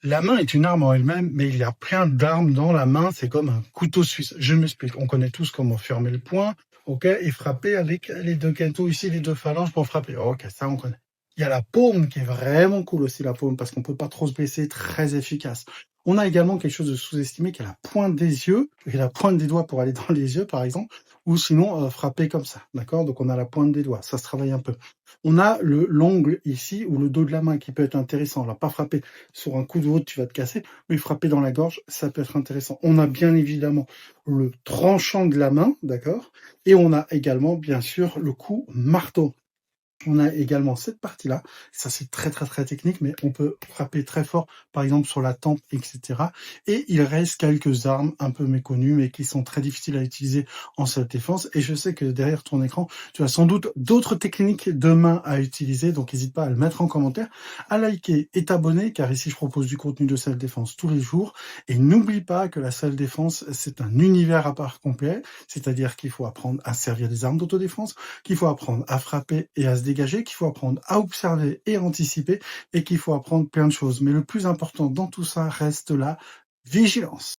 La main est une arme en elle-même, mais il y a plein d'armes dans la main. C'est comme un couteau suisse. Je m'explique. On connaît tous comment fermer le poing, ok, et frapper avec les deux cantos ici, les deux phalanges pour frapper. Ok, ça on connaît. Il y a la paume qui est vraiment cool aussi, la paume, parce qu'on peut pas trop se blesser, très efficace. On a également quelque chose de sous-estimé qui est la pointe des yeux, et la pointe des doigts pour aller dans les yeux, par exemple, ou sinon frapper comme ça, d'accord? Donc on a la pointe des doigts, ça se travaille un peu. On a l'ongle ici, ou le dos de la main qui peut être intéressant. Alors pas frapper sur un coup de haute, tu vas te casser, mais frapper dans la gorge, ça peut être intéressant. On a bien évidemment le tranchant de la main, d'accord? Et on a également, bien sûr, le coup marteau. On a également cette partie-là, ça c'est très très très technique, mais on peut frapper très fort, par exemple sur la tempe, etc. Et il reste quelques armes un peu méconnues, mais qui sont très difficiles à utiliser en self-défense. Et je sais que derrière ton écran, tu as sans doute d'autres techniques de main à utiliser, donc n'hésite pas à le mettre en commentaire, à liker et t'abonner, car ici je propose du contenu de self-défense tous les jours. Et n'oublie pas que la self-défense, c'est un univers à part complet, c'est-à-dire qu'il faut apprendre à servir des armes d'autodéfense, qu'il faut apprendre à frapper et à se dégager, qu'il faut apprendre à observer et anticiper, et qu'il faut apprendre plein de choses. Mais le plus important dans tout ça reste la vigilance.